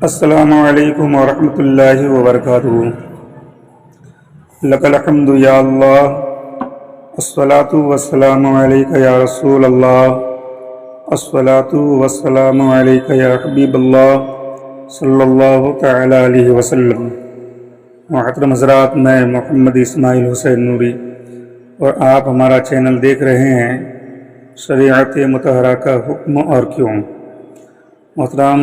السلام علیکم ورحمۃ اللہ وبرکاتہ۔ لک الحمد یا اللہ، الصلاۃ والسلام علیک یا رسول اللہ، الصلاۃ والسلام علیک یا حبیب اللہ صلی اللہ تعالی علیہ وسلم۔ محترم حضرات، میں محمد اسماعیل حسین نوری اور آپ ہمارا چینل دیکھ رہے ہیں شریعت مطہرہ کا حکم اور کیوں۔ محترم،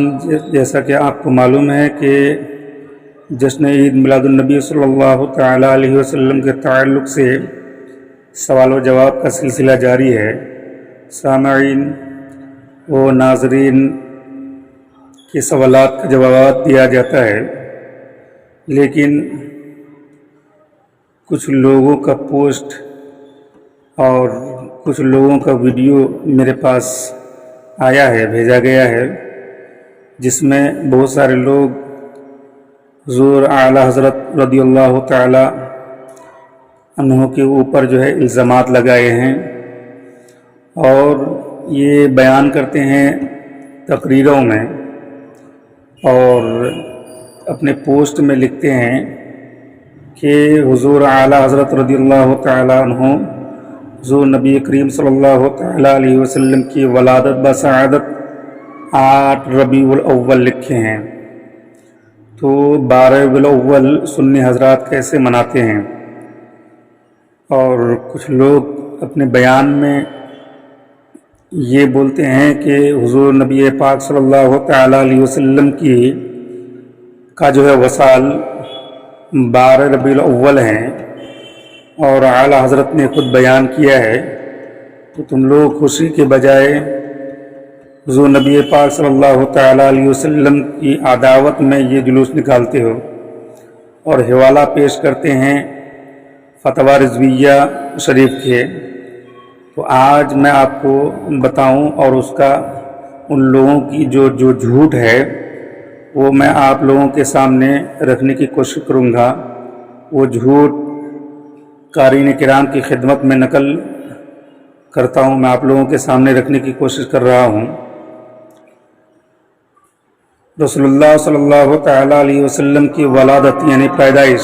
جیسا کہ آپ کو معلوم ہے کہ جشن عید میلاد النبی صلی اللہ تعالیٰ علیہ وسلم کے تعلق سے سوال و جواب کا سلسلہ جاری ہے۔ سامعین و ناظرین کے سوالات کا جوابات دیا جاتا ہے، لیکن کچھ لوگوں کا پوسٹ اور کچھ لوگوں کا ویڈیو میرے پاس آیا ہے، بھیجا گیا ہے، جس میں بہت سارے لوگ حضور اعلیٰ حضرت رضی اللہ تعالی عنہ کے اوپر الزامات لگائے ہیں اور یہ بیان کرتے ہیں تقریروں میں اور اپنے پوسٹ میں لکھتے ہیں کہ حضور اعلیٰ حضرت رضی اللہ تعالی عنہ حضور نبی کریم صلی اللہ تعالی علیہ وسلم کی ولادت بسعادت 8 ربیع الاول لکھے ہیں، تو 12 ربیع الاول سنی حضرات کیسے مناتے ہیں؟ اور کچھ لوگ اپنے بیان میں یہ بولتے ہیں کہ حضور نبی پاک صلی اللہ تعالی علیہ وسلم کا وصال 12 ربیع الاول ہیں اور اعلیٰ حضرت نے خود بیان کیا ہے، تو تم لوگ خوشی کے بجائے حضور نبی پاک صلی اللہ تعالیٰ علیہ وسلم کی عداوت میں یہ جلوس نکالتے ہو اور حوالہ پیش کرتے ہیں فتویٰ رضویہ شریف کے۔ تو آج میں آپ کو بتاؤں اور اس کا ان لوگوں کی جو جھوٹ ہے وہ میں آپ لوگوں کے سامنے رکھنے کی کوشش کروں گا۔ وہ جھوٹ قارئین کرام کی خدمت میں نقل کرتا ہوں، میں آپ لوگوں کے سامنے رکھنے کی کوشش کر رہا ہوں۔ رسول اللہ صلی اللہ تعالیٰ علیہ وسلم کی ولادت یعنی پیدائش،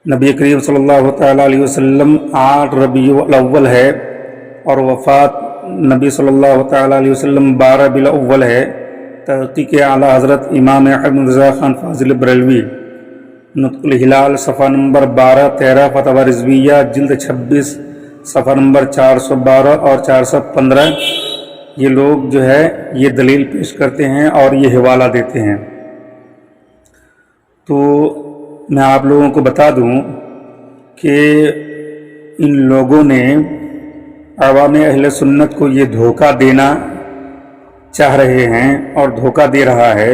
نبی کریم صلی اللہ تعالیٰ علیہ وسلم 8 ربیع الاول ہے اور وفات نبی صلی اللہ تعالیٰ علیہ وسلم 12 ربیع الاول ہے۔ تحقیق اعلیٰ حضرت امام احمد رضا خان فاضل بریلوی، نطق الہلال صفحہ نمبر 12-13 فتویٰ رضویہ جلد 26 صفحہ نمبر 412 اور 415، یہ لوگ یہ دلیل پیش کرتے ہیں اور یہ حوالہ دیتے ہیں۔ تو میں آپ لوگوں کو بتا دوں کہ ان لوگوں نے عوام اہل سنت کو یہ دھوکہ دینا چاہ رہے ہیں اور دھوکہ دے رہا ہے۔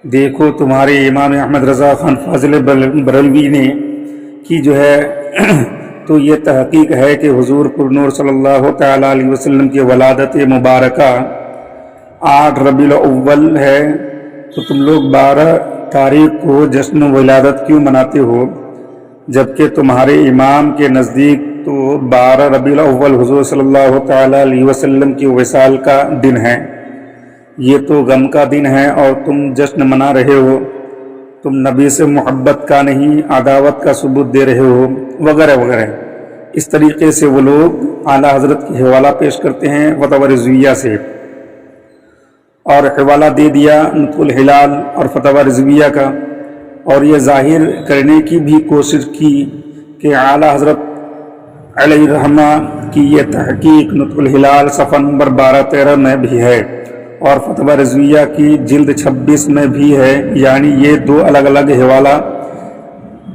دیکھو، تمہارے امام احمد رضا خان فاضل بریلوی نے کی تو یہ تحقیق ہے کہ حضور پر نور صلی اللہ تعالیٰ علیہ وسلم کی ولادت مبارکہ 8 ربیع الاول ہے، تو تم لوگ 12 تاریخ کو جشن ولادت کیوں مناتے ہو؟ جبکہ تمہارے امام کے نزدیک تو 12 ربیع الاول حضور صلی اللہ تعالیٰ علیہ وسلم کی وصال کا دن ہے، یہ تو غم کا دن ہے اور تم جشن منا رہے ہو، تم نبی سے محبت کا نہیں عداوت کا ثبوت دے رہے ہو، وغیرہ وغیرہ۔ اس طریقے سے وہ لوگ اعلیٰ حضرت کی حوالہ پیش کرتے ہیں فتویٰ رضویہ سے، اور حوالہ دے دیا نطق الہلال اور فتویٰ رضویہ کا، اور یہ ظاہر کرنے کی بھی کوشش کی کہ اعلیٰ حضرت علیہ الرحمہ کی یہ تحقیق نطق الہلال صفحہ نمبر 12-13 میں بھی ہے اور فتویٰ رضویہ کی جلد 26 میں بھی ہے، یعنی یہ 2 الگ الگ حوالہ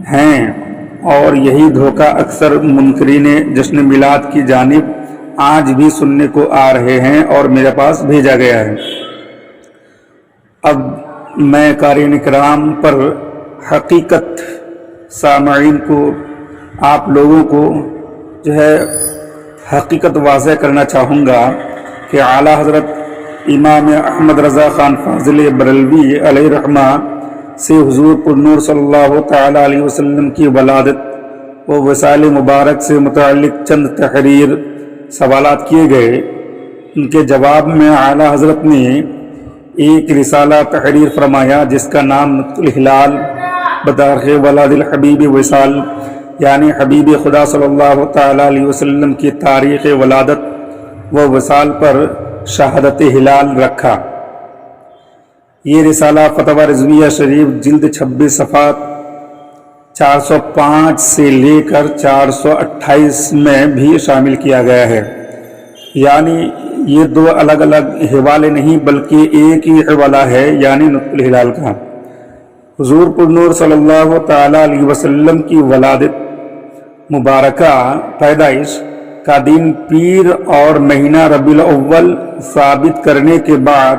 ہیں، اور یہی دھوکہ اکثر منکرین جشن میلاد کی جانب آج بھی سننے کو آ رہے ہیں اور میرے پاس بھیجا گیا ہے۔ اب میں قارئین کرام پر حقیقت سامعین کو، آپ لوگوں کو حقیقت واضح کرنا چاہوں گا کہ اعلیٰ حضرت امام احمد رضا خان فاضل بریلوی علیہ الرحمہ سے حضور پر نور صلی اللہ تعالیٰ علیہ وسلم کی ولادت و وصال مبارک سے متعلق چند تحریر سوالات کیے گئے۔ ان کے جواب میں اعلیٰ حضرت نے ایک رسالہ تحریر فرمایا جس کا نام نطق الہلال بتاریخ ولاد الحبیب وصال، یعنی حبیب خدا صلی اللہ تعالیٰ علیہ وسلم کی تاریخ ولادت و وصال پر شہادت ہلال رکھا۔ یہ رسالہ فتویٰ رضویہ شریف جلد 26 صفحات 405 سے لے کر 428 میں بھی شامل کیا گیا ہے، یعنی یہ دو الگ الگ حوالے نہیں بلکہ ایک ہی حوالہ ہے، یعنی نطق الہلال کا۔ حضور پر نور صلی اللہ تعالیٰ علیہ وسلم کی ولادت مبارکہ پیدائش کا دن پیر اور مہینہ ربیع الاول ثابت کرنے کے بعد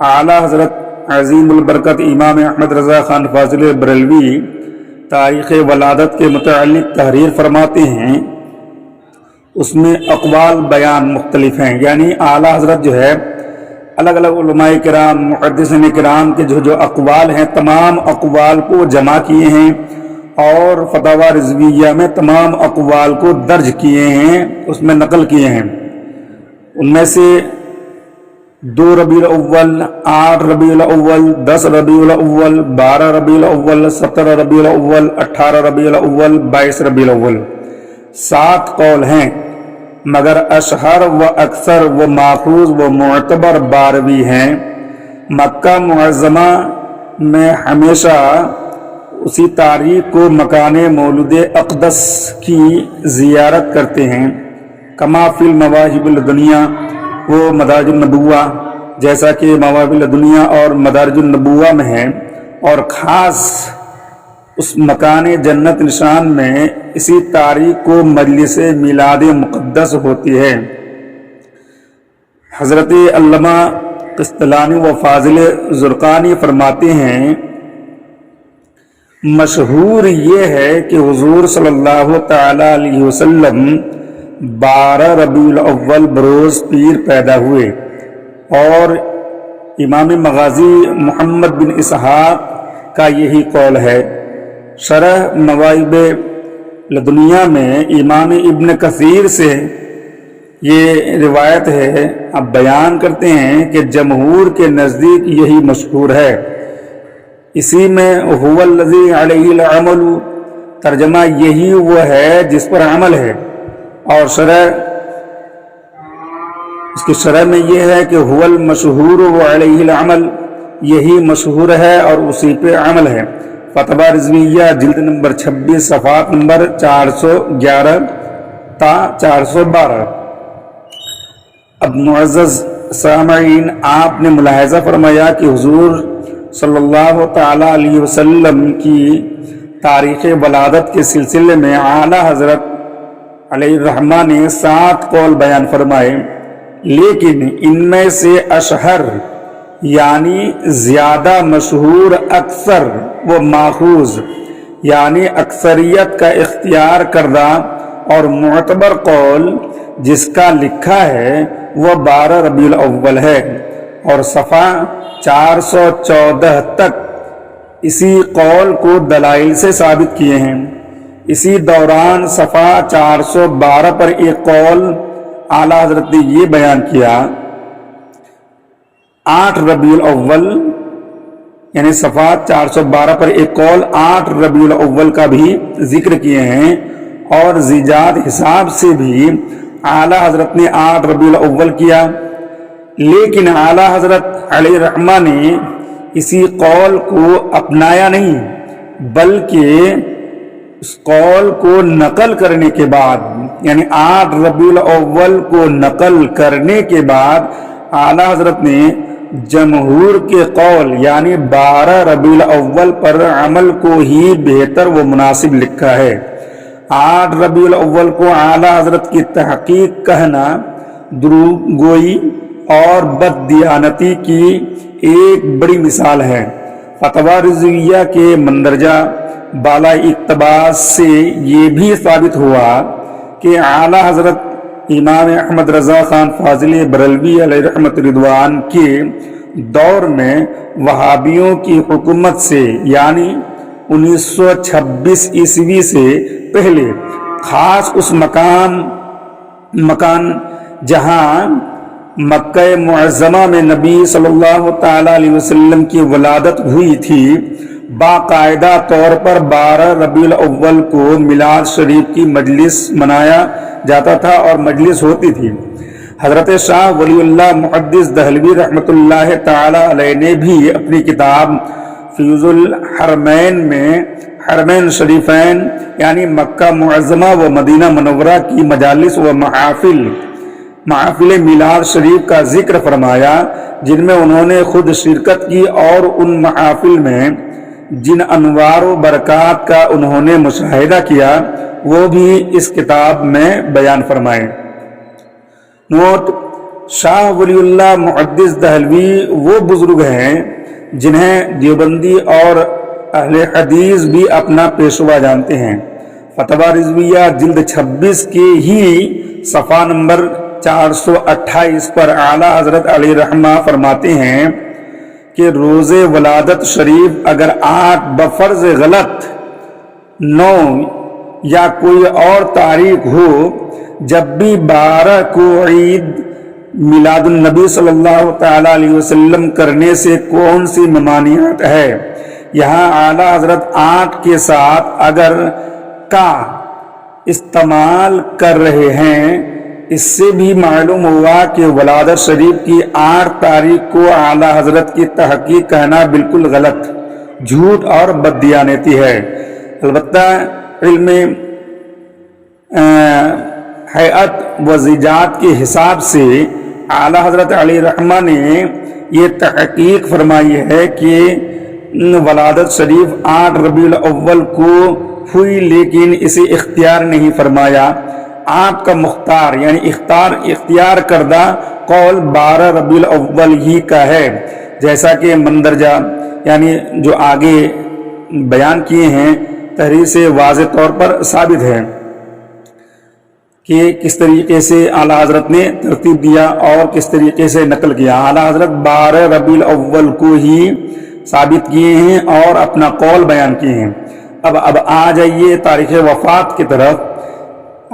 اعلیٰ حضرت عظیم البرکت امام احمد رضا خان فاضل بریلوی تاریخ ولادت کے متعلق تحریر فرماتے ہیں۔ اس میں اقوال بیان مختلف ہیں، یعنی اعلیٰ حضرت جو ہے الگ الگ علماء کرام محدثین کرام کے جو اقوال ہیں تمام اقوال کو جمع کیے ہیں اور فتاویٰ رضویہ میں تمام اقوال کو درج کیے ہیں، اس میں نقل کیے ہیں۔ ان میں سے 2 ربیع الاول، 8 ربیع الاول، 10 ربیع الاول، 12 ربیع الاول، 17 ربیع الاول، 18 ربیع الاول، 22 ربیع الاول 7 قول ہیں، مگر اشہر و اکثر و ماخوذ و معتبر 12 ہیں۔ مکہ معظمہ میں ہمیشہ اسی تاریخ کو مکان مولد اقدس کی زیارت کرتے ہیں، کما فی المواہب الدنیا و مدارج النبوہ، جیسا کہ مواہب الدنیا اور مدارج النبوہ میں ہے، اور خاص اس مکان جنت نشان میں اسی تاریخ کو مجلس میلاد مقدس ہوتی ہے۔ حضرت علامہ قسطلانی و فاضل زرقانی فرماتے ہیں، مشہور یہ ہے کہ حضور صلی اللہ تعالی علیہ وسلم 12 ربیع الاول بروز پیر پیدا ہوئے، اور امام مغازی محمد بن اسحاق کا یہی قول ہے۔ شرح مواہب لدنیا میں امام ابن کثیر سے یہ روایت ہے، اب بیان کرتے ہیں کہ جمہور کے نزدیک یہی مشہور ہے۔ اسی میں هو الذی علیہ العمل، ترجمہ یہی وہ ہے جس پر عمل ہے، اور اس کی شرح میں یہ ہے کہ هو المشہور و علیہ العمل، یہی مشہور ہے اور اسی پہ عمل ہے۔ فتویٰ رضویہ جلد نمبر 26 صفحات نمبر 411 تا 412۔ اب معزز سامعین، آپ نے ملاحظہ فرمایا کہ حضور صلی اللہ تعالی علیہ وسلم کی تاریخ ولادت کے سلسلے میں اعلیٰ حضرت علیہ الرحمہ نے 7 قول بیان فرمائے، لیکن ان میں سے اشہر یعنی زیادہ مشہور، اکثر و ماخوذ یعنی اکثریت کا اختیار کردہ اور معتبر قول جس کا لکھا ہے وہ 12 ربیع الاول ہے، اور صفحہ 414 تک اسی قول کو دلائل سے ثابت کیے ہیں۔ اسی دوران صفحہ 412 پر ایک قول اعلیٰ حضرت نے یہ بیان کیا، 8 ربیع الاول، یعنی صفحہ 412 پر ایک قول 8 ربیع الاول کا بھی ذکر کیے ہیں، اور زیجات حساب سے بھی اعلیٰ حضرت نے 8 ربیع الاول کیا، لیکن اعلیٰ حضرت علیہ الرحمہ نے اسی قول کو اپنایا نہیں، بلکہ اس قول کو نقل کرنے کے بعد، یعنی 8 ربیع الاول کو نقل کرنے کے بعد اعلیٰ حضرت نے جمہور کے قول یعنی 12 ربیع الاول پر عمل کو ہی بہتر و مناسب لکھا ہے۔ 8 ربیع الاول کو اعلیٰ حضرت کی تحقیق کہنا دروغ گوئی اور بد دیانتی کی ایک بڑی مثال ہے۔ فتویٰ رضویہ کے مندرجہ بالا اقتباس سے یہ بھی ثابت ہوا کہ اعلیٰ حضرت امام احمد رضا خان فاضل بریلوی علیہ رحمت رضوان کے دور میں وہابیوں کی حکومت سے یعنی 1926 عیسوی سے پہلے خاص اس مکان جہاں مکہ معظمہ میں نبی صلی اللہ تعالی علیہ وسلم کی ولادت ہوئی تھی، باقاعدہ طور پر 12 ربیع الاول کو میلاد شریف کی مجلس منایا جاتا تھا اور مجلس ہوتی تھی۔ حضرت شاہ ولی اللہ محدث دہلوی رحمۃ اللہ تعالی علیہ نے بھی اپنی کتاب فیض الحرمین میں حرمین شریفین یعنی مکہ معظمہ و مدینہ منورہ کی مجالس و محافل میلاد شریف کا ذکر فرمایا، جن میں انہوں نے خود شرکت کی اور ان محافل میں جن انوار و برکات کا انہوں نے مشاہدہ کیا وہ بھی اس کتاب میں بیان فرمائے۔ نوٹ: شاہ ولی اللہ محدث دہلوی وہ بزرگ ہیں جنہیں دیوبندی اور اہل حدیث بھی اپنا پیشوا جانتے ہیں۔ فتویٰ رضویہ جلد 26 کے ہی صفحہ نمبر 428 پر اعلیٰ حضرت علیہ رحمہ فرماتے ہیں کہ روز ولادت شریف اگر 8 بفرض غلط 9 یا کوئی اور تاریخ ہو، جب بھی 12 کو عید میلاد النبی صلی اللہ تعالی علیہ وسلم کرنے سے کون سی ممانعت ہے؟ یہاں اعلیٰ حضرت 8 کے ساتھ اگر کا استعمال کر رہے ہیں، اس سے بھی معلوم ہوا کہ ولادت شریف کی 8 تاریخ کو اعلیٰ حضرت کی تحقیق کہنا بالکل غلط، جھوٹ اور بددیانتی ہے۔ البتہ علم حیات و زیجات کے حساب سے اعلیٰ حضرت علیہ رحمہ نے یہ تحقیق فرمائی ہے کہ ولادت شریف 8 ربیع الاول کو ہوئی، لیکن اسے اختیار نہیں فرمایا۔ آپ کا مختار یعنی اختیار کردہ قول 12 ربیع الاول ہی کا ہے، جیسا کہ مندرجہ یعنی جو آگے بیان کیے ہیں تحریر سے واضح طور پر ثابت ہے کہ کس طریقے سے اعلیٰ حضرت نے ترتیب دیا اور کس طریقے سے نقل کیا۔ اعلیٰ حضرت 12 ربیع الاول کو ہی ثابت کیے ہیں اور اپنا قول بیان کیے ہیں۔ اب آ جائیے تاریخ وفات کی طرف۔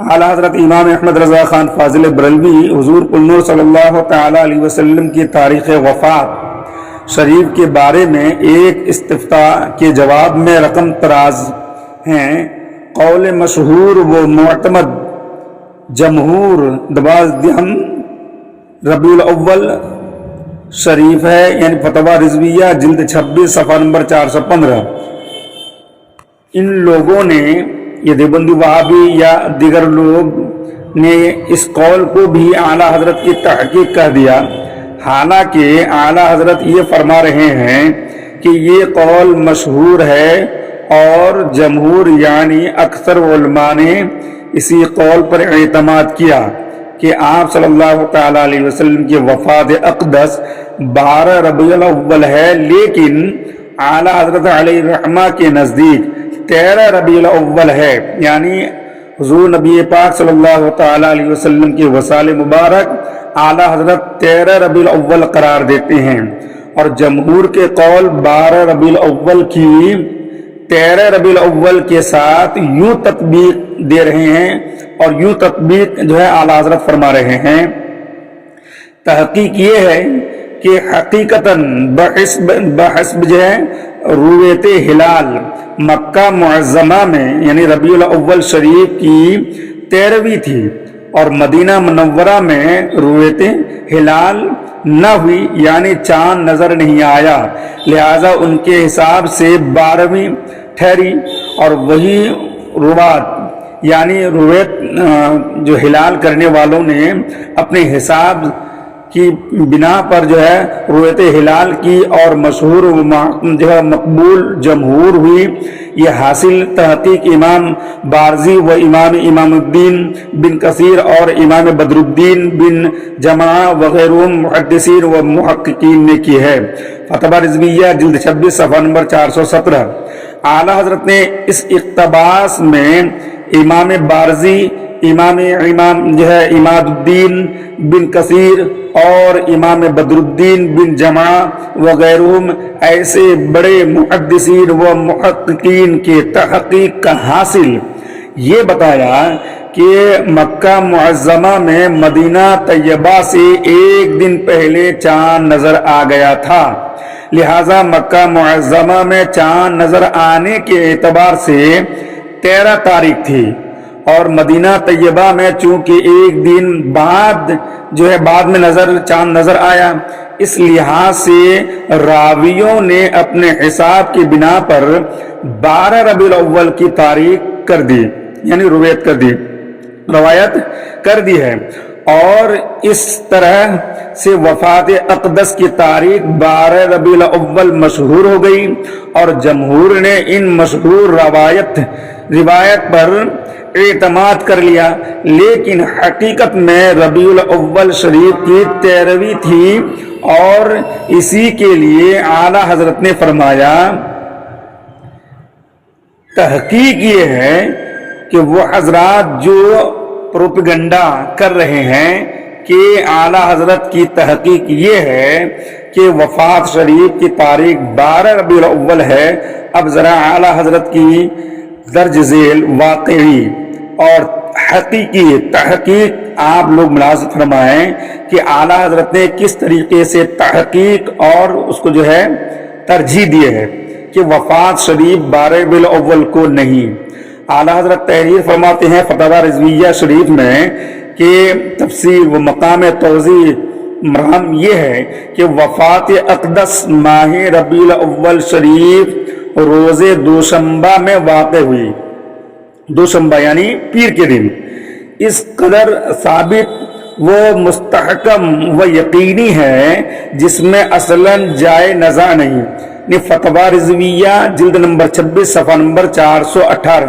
اعلیٰ حضرت امام احمد رضا خان فاضل بریلوی حضور النور صلی اللہ تعالی علیہ وسلم کی تاریخ وفات شریف کے بارے میں ایک استفتاء کے جواب میں رقم تراز ہیں۔ قول مشہور و معتمد جمہور 12 ربیع الاول شریف ہے، یعنی فتویٰ رضویہ جلد 26 صفحہ نمبر 415۔ ان لوگوں نے، یہ دیوبندی وہابی یا دیگر لوگ نے، اس قول کو بھی اعلیٰ حضرت کی تحقیق کہہ دیا، حالانکہ اعلیٰ حضرت یہ فرما رہے ہیں کہ یہ قول مشہور ہے اور جمہور یعنی اکثر علماء نے اسی قول پر اعتماد کیا کہ آپ صلی اللہ تعالی علیہ وسلم کی وفات اقدس 12 ربیع الاول ہے، لیکن اعلیٰ حضرت علیہ رحمہ کے نزدیک 13 ربیع الاول ہے، یعنی حضور نبی پاک صلی اللہ تعالی علیہ وسلم کی وصال مبارک اعلیٰ حضرت 13 ربیع الاول قرار دیتے ہیں، اور جمہور کے قول 12 ربیع الاول کی 13 ربیع الاول کے ساتھ یوں تطبیق دے رہے ہیں اور یوں تطبیق جو ہے اعلیٰ حضرت فرما رہے ہیں۔ تحقیق یہ ہے کہ حقیقتاً بحسب جو ہے رویت ہلال مکہ معظمہ میں یعنی ربیع الاول شریف کی 13ویں تھی، اور مدینہ منورہ میں رویت ہلال نہ ہوئی، یعنی چاند نظر نہیں آیا، لہذا ان کے حساب سے 12ویں ٹھہری، اور وہی روات یعنی رویت جو ہلال کرنے والوں نے اپنے حساب کی بنا پر جو ہے رویت ہلال کی اور مشہور جو ہے مقبول جمہور ہوئی۔ یہ حاصل تحقیق امام بارزی و امام الدین بن کثیر اور امام بدر الدین بن جماعہ وغیرہ محدثین و محققین نے کی ہے۔ فتویٰ رضویہ جلد 26 صفحہ نمبر 417۔ اعلیٰ حضرت نے اس اقتباس میں امام بارزی، امام جو ہے اماد الدین بن کثیر اور امام بدر الدین بن جماعہ وغیرہ ایسے بڑے محدثین و محققین کے تحقیق کا حاصل یہ بتایا کہ کہ مکہ معظمہ میں مدینہ طیبہ سے ایک دن پہلے چاند نظر آ گیا تھا، لہذا مکہ معظمہ میں چاند نظر آنے کے اعتبار سے 13 تاریخ تھی، اور مدینہ طیبہ میں چونکہ ایک دن بعد بعد میں چاند نظر آیا، اس لحاظ سے راویوں نے اپنے حساب کی بنا پر 12 ربیع الاول کی تاریخ کر دی، یعنی روایت کر دی ہے، اور اس طرح سے وفات اقدس کی تاریخ 12 ربیع الاول مشہور ہو گئی، اور جمہور نے ان مشہور روایت پر اعتماد کر لیا، لیکن حقیقت میں ربیع الاول شریف کی 13ویں تھی، اور اسی کے لیے اعلیٰ حضرت نے فرمایا تحقیق یہ ہے کہ وہ حضرات جو پروپیگنڈا کر رہے ہیں کہ اعلیٰ حضرت کی تحقیق یہ ہے کہ وفات شریف کی تاریخ 12 ربیع الاول ہے، اب ذرا اعلیٰ حضرت کی درج ذیل واقعی اور حقیقی تحقیق آپ لوگ ملاحظہ فرمائیں کہ اعلیٰ حضرت نے کس طریقے سے تحقیق اور اس کو ترجیح دی ہے کہ وفات شریف 12 ربیع الاول کو نہیں۔ اعلیٰ حضرت تحریر فرماتے ہیں فتاوی رضویہ شریف میں کہ تفسیر و مقام توضیح مرام یہ ہے کہ وفات اقدس ماہ ربیع الاول شریف روز دوشنبہ میں واقع ہوئی، دوشنبہ یعنی پیر کے دن، اس قدر ثابت و مستحکم و یقینی ہے جس میں اصلاً جائے نزاع نہیں۔ فتویٰ رضویہ جلد نمبر 26 صفحہ نمبر 418،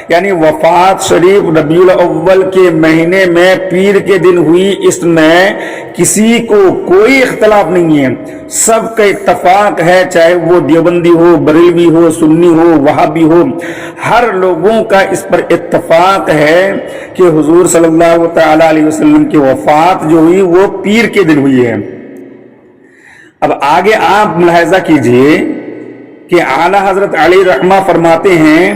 یعنی وفات شریف ربیع الاول کے مہینے میں پیر کے دن ہوئی، اس میں کسی کو کوئی اختلاف نہیں ہے، سب کا اتفاق ہے، چاہے وہ دیوبندی ہو، بریلوی ہو، سنی ہو، وہابی ہو، ہر لوگوں کا اس پر اتفاق ہے کہ حضور صلی اللہ تعالی علیہ وسلم کی وفات جو ہوئی وہ پیر کے دن ہوئی ہے۔ اب آگے آپ ملاحظہ کیجئے کہ اعلیٰ حضرت علی رحمہ فرماتے ہیں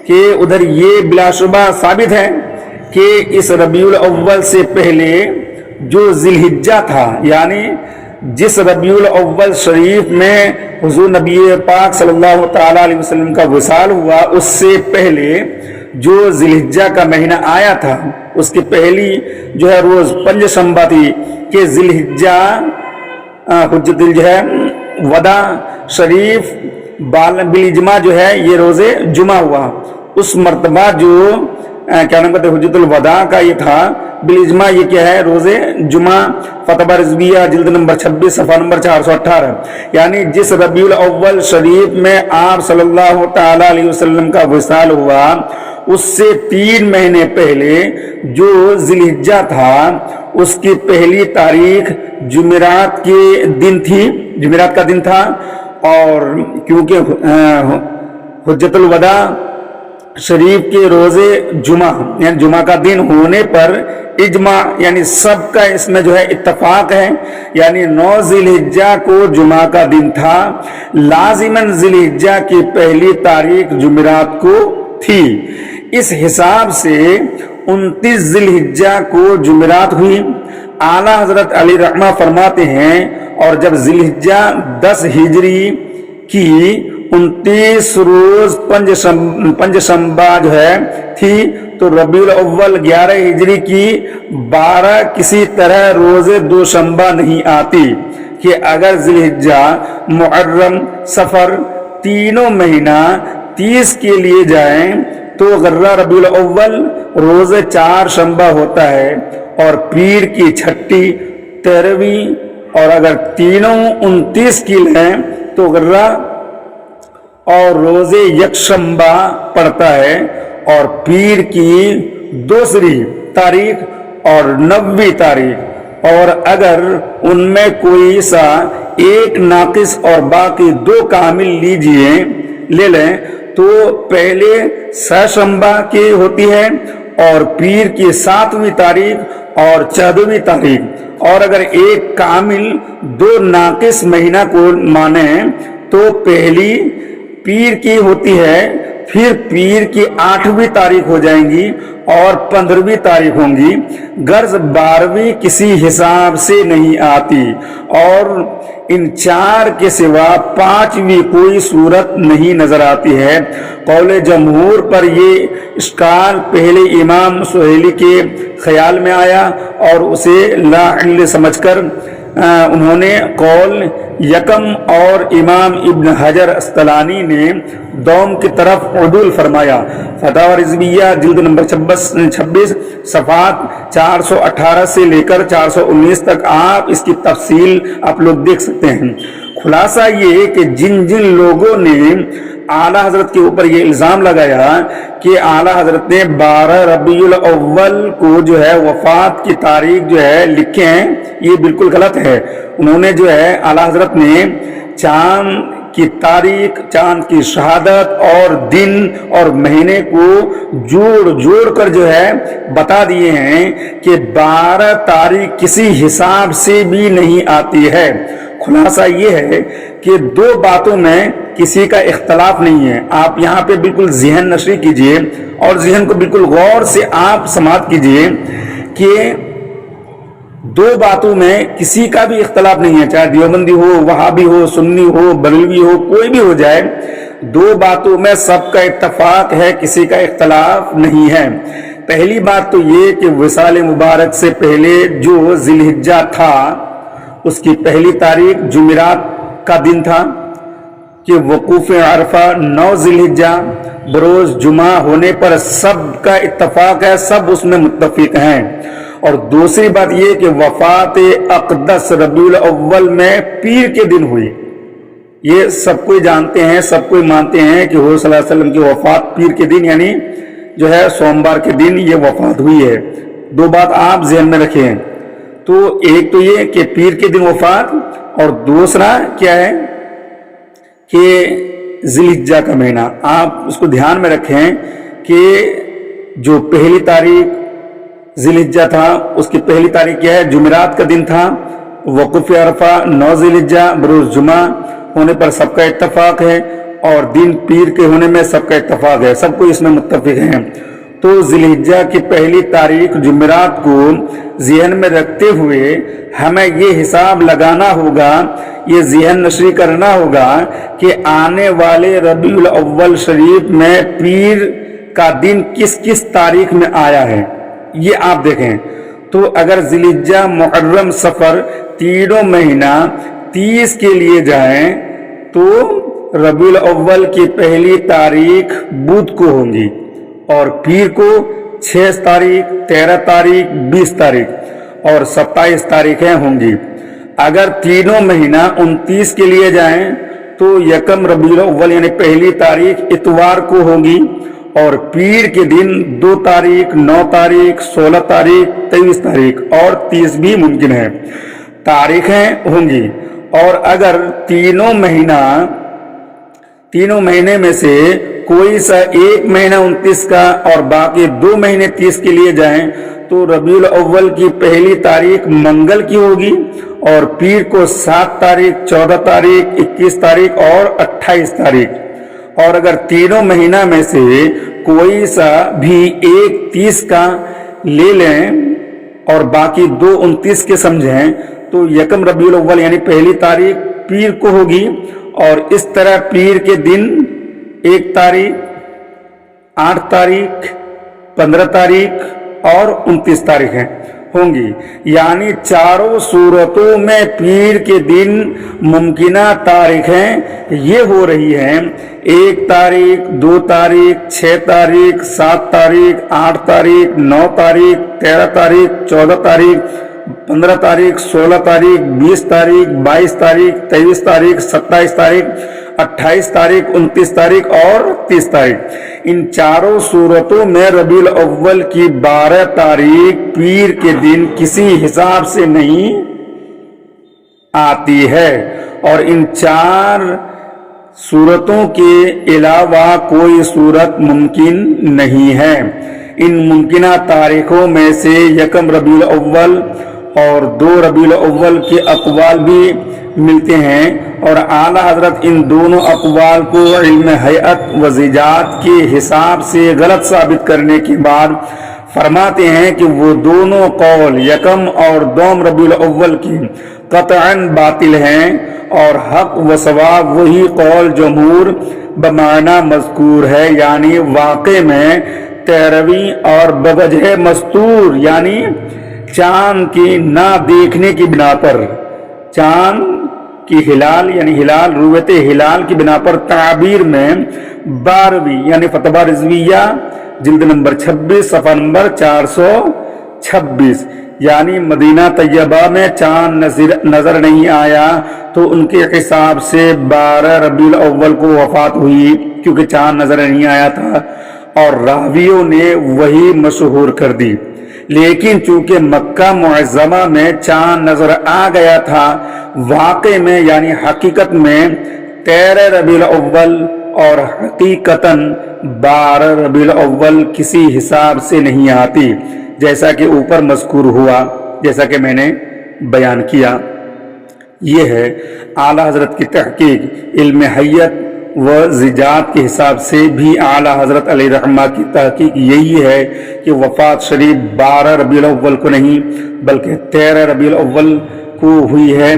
کہ ادھر یہ بلا شبہ ثابت ہے کہ اس ربیع الاول سے پہلے جو ذی الحجہ تھا، یعنی جس ربیع الاول شریف میں حضور نبی پاک صلی اللہ تعالی علیہ وسلم کا وصال ہوا، اس سے پہلے جو ذی الحجہ کا مہینہ آیا تھا، اس کی پہلی روز پنج شنبہ تھی کہ ذی الحجہ حجت وداع شریف بالاجماع یہ روز جمعہ ہوا، اس مرتبہ کیا نام کہتے حجت الوداع کا یہ تھا بالاجماع، یہ کیا ہے روز جمعہ، فتویٰ رضویہ جلد نمبر 26 صفحہ نمبر 418، یعنی جس ربیع الاول شریف میں آپ صلی اللہ تعالی علیہ وسلم کا وصال ہوا، اس سے 3 مہینے پہلے جو ذی الحجہ تھا اس کی پہلی تاریخ جمعرات کے دن تھی، جمعرات کا دن تھا، اور کیونکہ حجت الوداع شریف کے روز جمعہ یعنی جمعہ کا دن ہونے پر اجماع یعنی سب کا اس میں اتفاق ہے، یعنی 9 ذی الحجہ کو جمعہ کا دن تھا، لازماً ذی الحجہ کی پہلی تاریخ جمعرات کو تھی، اس حساب سے 29 ذی الحجہ کو جمعرات ہوئی۔ اعلیٰ حضرت علی رحمہ فرماتے ہیں اور جب ذی الحجہ 10 ہجری کی 29 روز پنج شنبہ تھی تو ربیع الاول 11 ہجری کی 12 کسی طرح روز دوشنبہ نہیں آتی کہ اگر ذی الحجہ محرم صفر تینوں مہینہ 30 کے لیے جائیں تو غرہ ربیع الاول روز 4 شنبہ ہوتا ہے، اور پیر کی چھٹی 13ویں، اور اگر تینوں 29 کی لیں تو غرہ اور روز یکشنبہ پڑتا ہے، اور پیر کی دوسری تاریخ اور 90ویں تاریخ، اور اگر ان میں کوئی سا ایک ناقص اور باقی 2 کامل لے لیں تو پہلے سہشنبہ کی ہوتی ہے، اور پیر کی 7ویں تاریخ اور 14ویں تاریخ، اور اگر ایک کامل 2 ناقص مہینہ کو مانیں تو پہلی پیر کی ہوتی ہے، پھر پیر کی 8ویں تاریخ ہو جائیں گی، اور 15ویں تاریخ ہوں گی، غرض 12ویں کسی حساب سے نہیں آتی، اور ان 4 کے سوا 5ویں کوئی صورت نہیں نظر آتی ہے۔ قول جمہور پر یہ اشکال پہلے امام سہیلی کے خیال میں آیا اور اسے لا علم سمجھ کر انہوں نے قول یکم اور امام ابن حجر اسقلانی نے دوم کی طرف عدول فرمایا۔ فتاوی رضویہ جلد نمبر 26 صفحات 418 سے لے کر 419 تک آپ اس کی تفصیل آپ لوگ دیکھ سکتے ہیں۔ خلاصہ یہ کہ جن لوگوں نے اعلیٰ حضرت کے اوپر یہ الزام لگایا کہ اعلیٰ حضرت نے 12 ربیع الاول کو جو ہے وفات کی تاریخ جو ہے لکھے ہیں، یہ بالکل غلط ہے۔ انہوں نے جو ہے اعلیٰ حضرت نے چاند کی تاریخ، چاند کی شہادت اور دن اور مہینے کو جوڑ کر جو ہے بتا دیے ہیں کہ 12 تاریخ کسی حساب سے بھی نہیں آتی ہے۔ خلاصہ یہ ہے کہ 2 باتوں میں کسی کا اختلاف نہیں ہے۔ آپ یہاں پہ بالکل ذہن نشری کیجئے اور ذہن کو بالکل غور سے آپ سماعت کیجئے کہ 2 باتوں میں کسی کا بھی اختلاف نہیں ہے، چاہے دیوبندی ہو، وہابی ہو، سنی ہو، بریلوی ہو، کوئی بھی ہو جائے، 2 باتوں میں سب کا اتفاق ہے، کسی کا اختلاف نہیں ہے۔ پہلی بات تو یہ کہ وصال مبارک سے پہلے جو ذی الحجہ تھا اس کی پہلی تاریخ جمعرات کا دن تھا کہ وقوف عرفہ 9 ذی الحجہ بروز جمعہ ہونے پر سب کا اتفاق ہے، سب اس میں متفق ہیں۔ اور دوسری بات یہ کہ وفات اقدس ربیع الاول میں پیر کے دن ہوئی، یہ سب کوئی جانتے ہیں، سب کوئی مانتے ہیں کہ حضور صلی اللہ علیہ وسلم کی وفات پیر کے دن یعنی جو ہے سوموار کے دن یہ وفات ہوئی ہے۔ 2 بات آپ ذہن میں رکھیں، تو ایک تو یہ کہ پیر کے دن وفات، اور دوسرا کیا ہے کہ ذی الحجہ کا مہینہ۔ آپ اس کو دھیان میں رکھیں کہ جو پہلی تاریخ ذی الحجہ تھا اس کی پہلی تاریخ کیا ہے، جمعرات کا دن تھا، وقوف عرفہ 9 ذی الحجہ بروز جمعہ ہونے پر سب کا اتفاق ہے، اور دن پیر کے ہونے میں سب کا اتفاق ہے، سب کو اس میں متفق ہیں۔ تو ذی الحجہ کی پہلی تاریخ جمعرات کو ذہن میں رکھتے ہوئے ہمیں یہ حساب لگانا ہوگا، یہ ذہن نشری کرنا ہوگا کہ آنے والے ربیع الاول شریف میں پیر کا دن کس کس تاریخ میں آیا ہے، یہ آپ دیکھیں۔ تو اگر ذی الحجہ، محرم، صفر تینوں مہینہ 30 کے لیے جائیں تو ربیع الاول کی پہلی تاریخ بدھ کو ہوں گی، اور پیر کو 6 تاریخ، 13 تاریخ، 20 تاریخ اور 27 تاریخیں ہوں گی۔ اگر تینوں مہینہ 29 کے لیے جائیں تو یکم ربیع الاول یعنی پہلی تاریخ اتوار کو ہوگی، اور پیر کے دن 2 تاریخ، 9 تاریخ، 16 تاریخ، 23 تاریخ اور 30 بھی ممکن ہے، تاریخیں ہوں گی۔ اور اگر تینوں مہینے میں سے کوئی سا ایک مہینہ 29 کا اور باقی 2 مہینے 30 کے لیے جائیں تو ربیع الاول کی پہلی تاریخ منگل کی ہوگی، اور پیر کو 7 تاریخ، 14 تاریخ، 21 تاریخ اور 28 تاریخ۔ اور اگر تینوں مہینہ میں سے کوئی سا بھی ایک 30 کا لے لیں اور باقی 2 29 کے سمجھیں تو یکم ربیع الاول یعنی پہلی تاریخ پیر کو ہوگی، اور اس طرح پیر کے دن 1 تاریخ، 8 تاریخ، 15 تاریخ اور 29 تاریخیں ہوں گی۔ یعنی چاروں صورتوں میں پیر کے دن ممکنہ تاریخیں یہ ہو رہی ہیں: 1 تاریخ، 2 تاریخ، 6 تاریخ، 7 تاریخ، 8 تاریخ، 9 تاریخ، 13 تاریخ، 14 تاریخ، 15 تاریخ، 16 تاریخ، 20 تاریخ، 22 تاریخ، 23 تاریخ، 27 تاریخ، 28 تاریخ، 29 تاریخ اور 30 تاریخ۔ ان چاروں صورتوں میں ربیع الاول کی 12 تاریخ پیر کے دن کسی حساب سے نہیں آتی ہے، اور ان 4 صورتوں کے علاوہ کوئی صورت ممکن نہیں ہے۔ ان ممکنہ تاریخوں میں سے یکم ربیع الاول اور 2 ربیع الاول کے اقوال بھی ملتے ہیں، اور اعلیٰ حضرت ان دونوں اقوال کو علم ہیئت و زیجات کے حساب سے غلط ثابت کرنے کے بعد فرماتے ہیں کہ وہ دونوں قول یکم اور دوم ربیع الاول کی قطعاً باطل ہیں، اور حق و ثواب وہی قول جمہور بمعنی مذکور ہے، یعنی واقع میں 13ویں اور بوجہ مستور یعنی چاند کی نہ دیکھنے کی بنا پر، چاند کی ہلال یعنی ہلال رویت ہلال کی بنا پر تعبیر میں 12ویں یعنی فتویٰ رضویہ جلد نمبر 26 صفحہ نمبر 426، یعنی مدینہ طیبہ میں چاند نظر نہیں آیا تو ان کے حساب سے 12 ربیع الاول کو وفات ہوئی، کیونکہ چاند نظر نہیں آیا تھا اور راویوں نے وہی مشہور کر دی۔ لیکن چونکہ مکہ معظمہ میں چاند نظر آ گیا تھا، واقع میں یعنی حقیقت میں 13 ربیع الاول اور حقیقتاً 12 ربیع الاول کسی حساب سے نہیں آتی، جیسا کہ اوپر مذکور ہوا، جیسا کہ میں نے بیان کیا۔ یہ ہے اعلیٰ حضرت کی تحقیق۔ علم حیت و زجاج کے حساب سے بھی اعلیٰ حضرت علیہ رحمہ کی تحقیق یہی ہے کہ وفات شریف 12 ربیع الاول کو نہیں بلکہ 13 ربیع الاول کو ہوئی ہے۔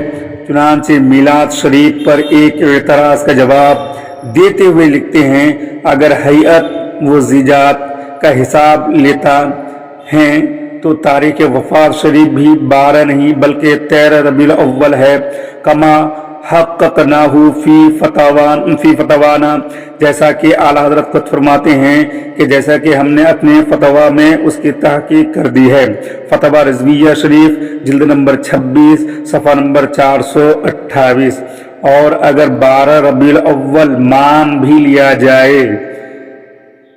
چنانچہ میلاد شریف پر ایک اعتراض کا جواب دیتے ہوئے لکھتے ہیں، اگر حیت و زجاج کا حساب لیتا ہیں تو تاریخ وفات شریف بھی 12 نہیں بلکہ 13 ربیع الاول ہے، کما حققناہ فی فتوانا، جیسا کہ اعلیٰ حضرت خود فرماتے ہیں کہ جیسا کہ ہم نے اپنے فتوا میں اس کی تحقیق کر دی ہے۔ فتویٰ رضویہ شریف جلد نمبر 26 صفحہ نمبر 428۔ اور اگر 12 ربیع الاول مان بھی لیا جائے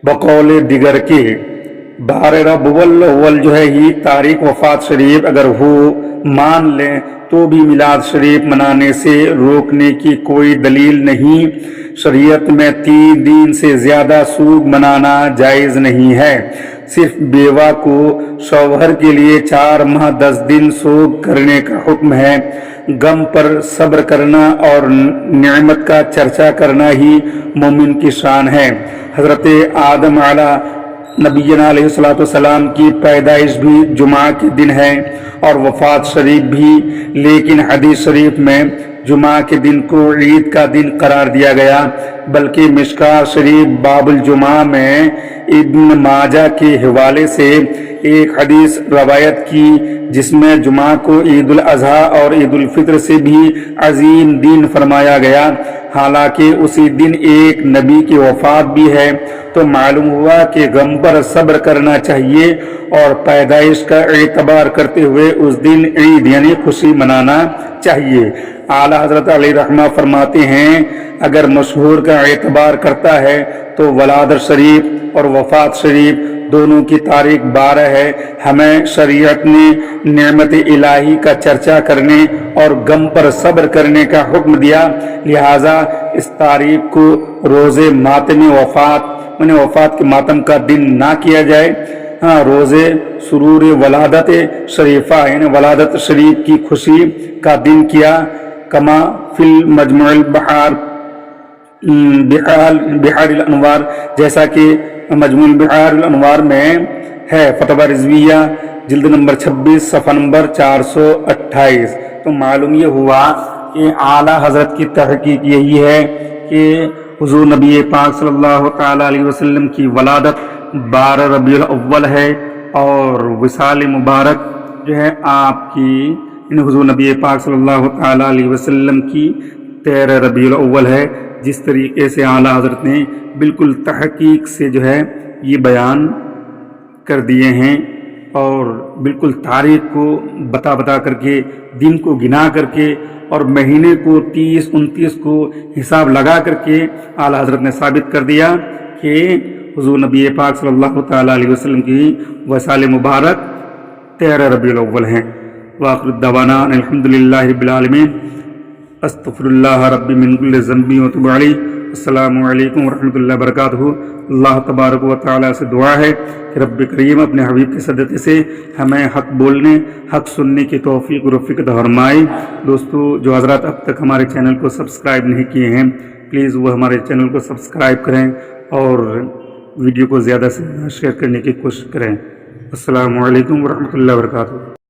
بقول دیگر کے 12 ربیع الاول جو ہے ہی تاریخ وفات شریف اگر ہو مان لیں تو بھی میلاد شریف منانے سے روکنے کی کوئی دلیل نہیں۔ شریعت میں 3 دن سے زیادہ سوگ منانا جائز نہیں ہے۔ صرف بیوہ کو شوہر کے لیے 4 ماہ 10 دن سوگ کرنے کا حکم ہے۔ غم پر صبر کرنا اور نعمت کا چرچا کرنا ہی مومن کی شان ہے۔ حضرت آدم علیہ نبینا علیہ الصلوۃ والسلام کی پیدائش بھی جمعہ کے دن ہے اور وفات شریف بھی، لیکن حدیث شریف میں جمعہ کے دن کو عید کا دن قرار دیا گیا، بلکہ مشکاہ شریف باب الجمعہ میں ابن ماجہ کے حوالے سے ایک حدیث روایت کی جس میں جمعہ کو عید الاضحیٰ اور عید الفطر سے بھی عظیم دن فرمایا گیا، حالانکہ اسی دن ایک نبی کی وفات بھی ہے، تو معلوم ہوا کہ غم پر صبر کرنا چاہیے اور پیدائش کا اعتبار کرتے ہوئے اس دن عید یعنی خوشی منانا چاہیے۔ اعلیٰ حضرت علیہ رحمہ فرماتے ہیں، اگر مشہور کا اعتبار کرتا ہے تو ولادت شریف اور وفات شریف دونوں کی تاریخ 12 ہے۔ ہمیں شریعت نے نعمت الہی کا چرچا کرنے اور غم پر صبر کرنے کا حکم دیا، لہٰذا اس تاریخ کو روز ماتم وفات کے ماتم کا دن نہ کیا جائے، روزے سرور ولادت شریفہ یعنی ولادت شریف کی خوشی کا دن کیا، کما فی المجموع بحار الانوار، جیسا کہ مجموع بحار الانوار میں ہے، فتویٰ رضویہ جلد نمبر 26 صفحہ نمبر 428۔ تو معلوم یہ ہوا کہ اعلیٰ حضرت کی تحقیق یہی ہے کہ حضور نبی پاک صلی اللہ تعالیٰ علیہ وسلم کی ولادت 12 ربیع الاول ہے اور وصال مبارک جو ہے آپ کی حضور نبی پاک صلی اللہ تعالیٰ علیہ وسلم کی 13 ربیع الاول ہے۔ جس طریقے سے اعلیٰ حضرت نے بالکل تحقیق سے جو ہے یہ بیان کر دیے ہیں اور بالکل تاریخ کو بتا کر کے، دن کو گنا کر کے اور مہینے کو 30 29 کو حساب لگا کر کے اعلیٰ حضرت نے ثابت کر دیا کہ حضور نبی پاک صلی اللہ تعالیٰ علیہ وسلم کی وصال مبارک 13 ربیع الاول ہیں۔ وآخر الدعوانا الحمدللہ رب العالمین، استغفر اللہ ربی من کل ذنب واتوب علیہ۔ السلام علیکم ورحمۃ اللہ وبرکاتہ۔ اللہ تبارک و تعالیٰ سے دعا ہے کہ رب کریم اپنے حبیب کے صدقے سے ہمیں حق بولنے حق سننے کی توفیق و رفیق عطا فرمائے۔ دوستو، جو حضرات اب تک ہمارے چینل کو سبسکرائب نہیں کیے ہیں پلیز وہ ہمارے چینل کو سبسکرائب کریں اور ویڈیو کو زیادہ سے زیادہ شیئر کرنے کی کوشش کریں۔ السلام علیکم ورحمۃ اللہ وبرکاتہ.